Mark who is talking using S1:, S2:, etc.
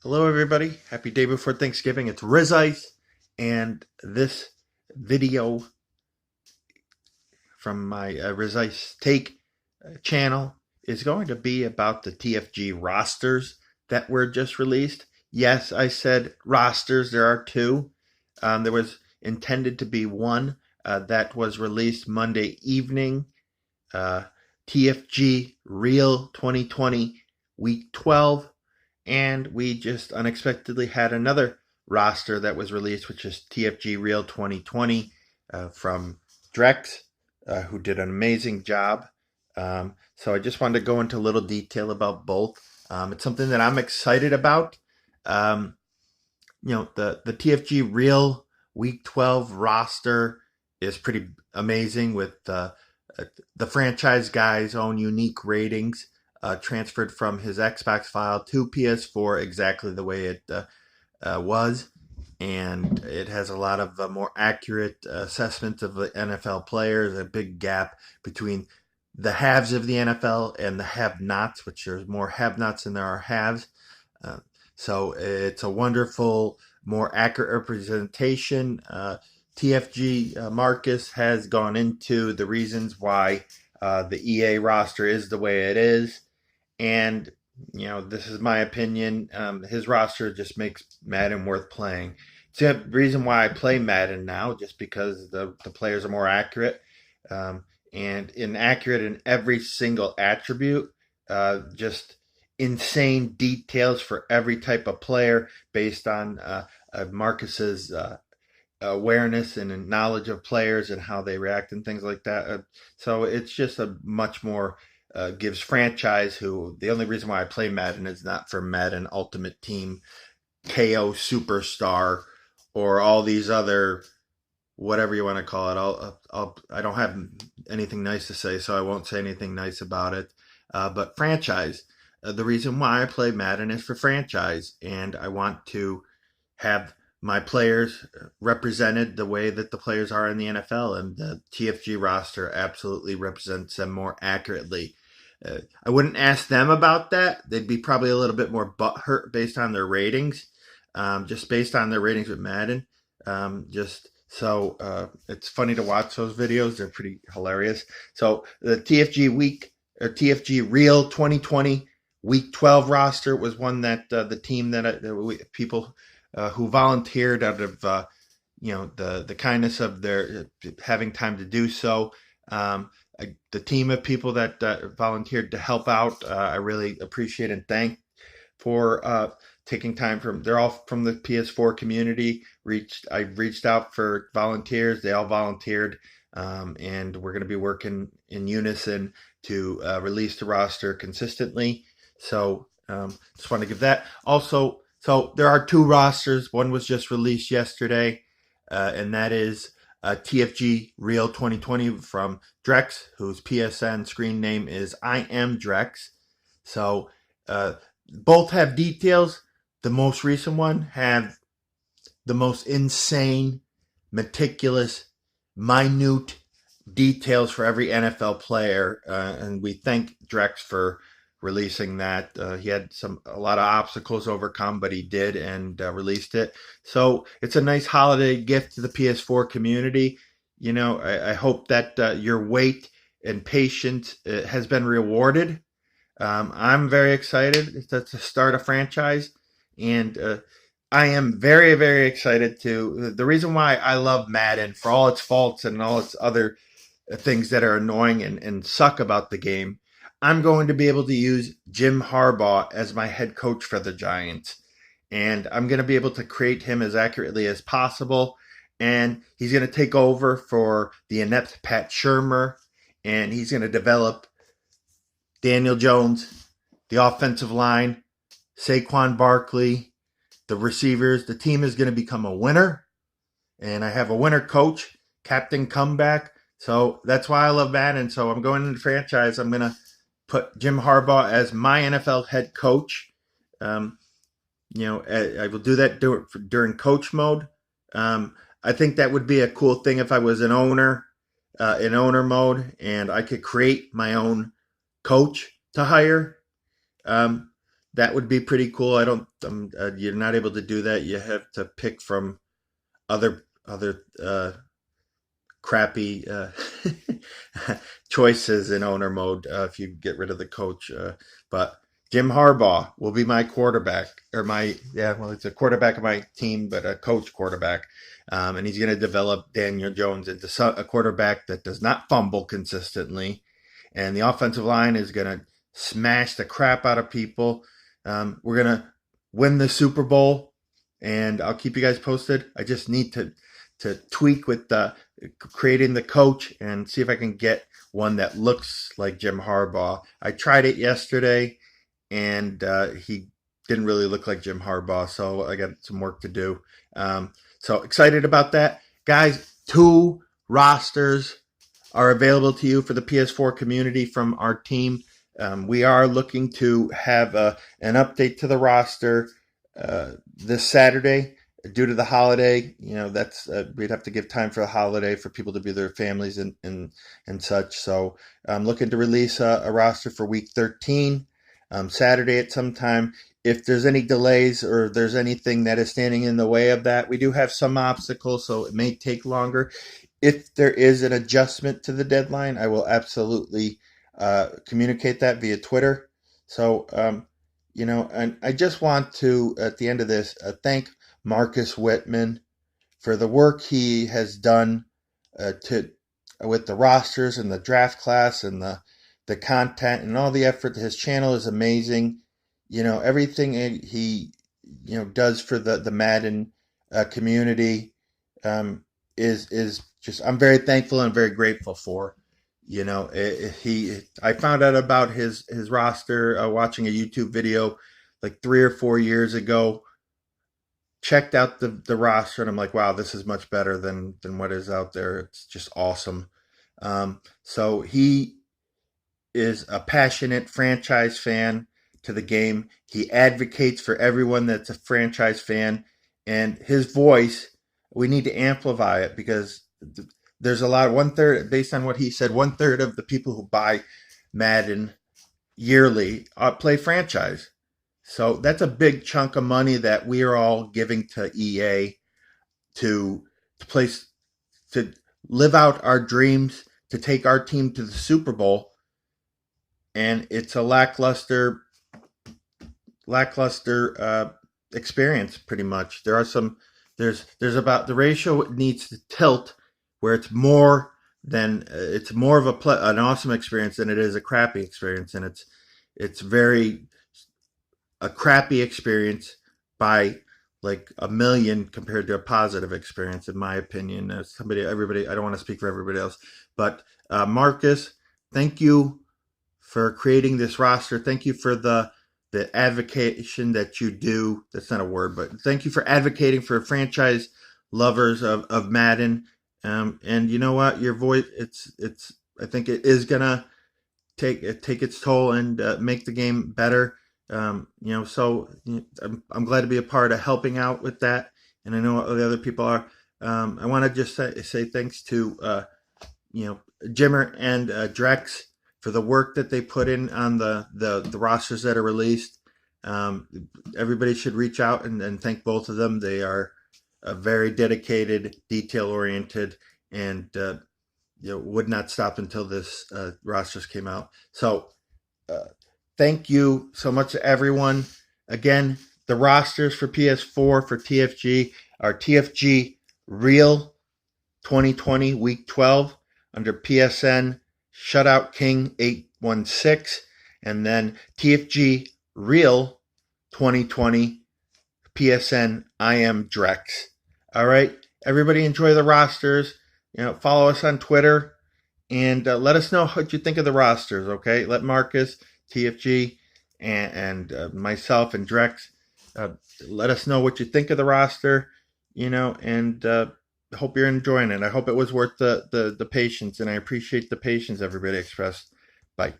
S1: Hello, everybody. Happy day before Thanksgiving. It's Riz Ice, and this video from my Riz Ice Take channel is going to be about the TFG rosters that were just released. Yes, I said rosters. There are two. There was intended to be one that was released Monday evening. Uh, TFG Real 2020 Week 12. And we just unexpectedly had another roster that was released, which is TFG Real 2020 from Drex, who did an amazing job. So I just wanted to go into a little detail about both. It's something that I'm excited about. Um, the TFG Real Week 12 roster is pretty amazing with the franchise guy's own unique ratings transferred from his Xbox file to PS4 exactly the way it was. And it has a lot of more accurate assessments of the NFL players, a big gap between the haves of the NFL and the have-nots, which there's more have-nots than there are haves. Uh, so it's a wonderful, more accurate representation. TFG Marcus has gone into the reasons why the EA roster is the way it is. And, this is my opinion. His roster just makes Madden worth playing. It's the reason why I play Madden now, just because the players are more accurate and inaccurate in every single attribute. Just insane details for every type of player based on Marcus's awareness and knowledge of players and how they react and things like that. So it's just a much more gives franchise who the only reason why I play Madden is not for Madden Ultimate Team, KO Superstar, or all these other whatever you want to call it. I don't have anything nice to say, so I won't say anything nice about it. But franchise, the reason why I play Madden is for franchise, and I want to have my players represented the way that the players are in the NFL, and the TFG roster absolutely represents them more accurately. I wouldn't ask them about that. They'd be probably a little bit more butthurt based on their ratings, just based on their ratings with Madden. Just so it's funny to watch those videos. They're pretty hilarious. So the TFG week or TFG Real 2020 Week 12 roster was one that the team people who volunteered out of the kindness of their having time to do so. The team of people that volunteered to help out, I really appreciate and thank for taking time from. They're all from the PS4 community. I reached out for volunteers. They all volunteered, and we're going to be working in unison to release the roster consistently. So just want to give that. Also, so there are two rosters. One was just released yesterday, and that is TFG Real 2020 from Drex, whose PSN screen name is I am Drex. So both have details. The most recent one have the most insane, meticulous, minute details for every NFL player, and we thank Drex for releasing that. He had a lot of obstacles to overcome, but he did and released it. So it's a nice holiday gift to the PS4 community. I hope that your wait and patience has been rewarded. I'm very excited to start a franchise, and I am very, very excited to. The reason why I love Madden, for all its faults and all its other things that are annoying and suck about the game, I'm going to be able to use Jim Harbaugh as my head coach for the Giants. And I'm going to be able to create him as accurately as possible. And he's going to take over for the inept Pat Shurmur. And he's going to develop Daniel Jones, the offensive line, Saquon Barkley, the receivers. The team is going to become a winner. And I have a winner coach, Captain Comeback. So that's why I love Madden. So I'm going into the franchise. I'm going to put Jim Harbaugh as my NFL head coach. I will do that during coach mode. I think that would be a cool thing if I was an owner in owner mode, and I could create my own coach to hire. That would be pretty cool. I don't. You're not able to do that. You have to pick from other crappy choices in owner mode if you get rid of the coach. But Jim Harbaugh will be my quarterback, or my yeah, well, it's a quarterback of my team, but a coach quarterback, and he's going to develop Daniel Jones into a quarterback that does not fumble consistently, and the offensive line is going to smash the crap out of people. We're going to win the Super Bowl, and I'll keep you guys posted. I just need to tweak with the creating the coach and see if I can get one that looks like Jim Harbaugh. I tried it yesterday, and he didn't really look like Jim Harbaugh, so I got some work to do. So excited about that, guys. 2 rosters are available to you for the PS4 community from our team. We are looking to have an update to the roster this Saturday due to the holiday. That's we'd have to give time for the holiday for people to be with their families and such. So I'm looking to release a roster for week 13 Saturday at some time. If there's any delays or there's anything that is standing in the way of that, we do have some obstacles, so it may take longer. If there is an adjustment to the deadline, I will absolutely communicate that via Twitter. So, and I just want to, at the end of this, thank Marcus Whitman for the work he has done to with the rosters and the draft class and the content and all the effort. His channel is amazing. Everything he does for the Madden community is just, I'm very thankful and very grateful for. I found out about his roster watching a YouTube video like 3 or 4 years ago. Checked out the roster, and I'm like, wow, this is much better than what is out there. It's just awesome. So he is a passionate franchise fan to the game. He advocates for everyone that's a franchise fan, and his voice, we need to amplify it because there's a lot. 1/3, based on what he said, 1/3 of the people who buy Madden yearly play franchise. So that's a big chunk of money that we are all giving to EA to place to live out our dreams, to take our team to the Super Bowl, and it's a lackluster experience. Pretty much, there's about the ratio needs to tilt where it's more of an awesome experience than it is a crappy experience, and it's very a crappy experience by like a million compared to a positive experience, in my opinion. Everybody, I don't want to speak for everybody else, but Marcus, thank you for creating this roster. Thank you for the advocation that you do. That's not a word, but thank you for advocating for franchise lovers of Madden. And you know what? Your voice, I think it is gonna take its toll and make the game better. So I'm glad to be a part of helping out with that, and I know what the other people are. I want to just say thanks to Jimmer and Drex for the work that they put in on the rosters that are released. Everybody should reach out and thank both of them. They are very dedicated, detail oriented, and would not stop until this rosters came out. So thank you so much to everyone. Again, the rosters for PS4 for TFG are TFG Real 2020 Week 12 under PSN Shutout King 816, and then TFG Real 2020 PSN I Am Drex. All right, everybody enjoy the rosters. Follow us on Twitter and let us know what you think of the rosters. Okay, let Marcus, TFG, and myself and Drex let us know what you think of the roster. And hope you're enjoying it. I hope it was worth the patience, and I appreciate the patience everybody expressed. Bye.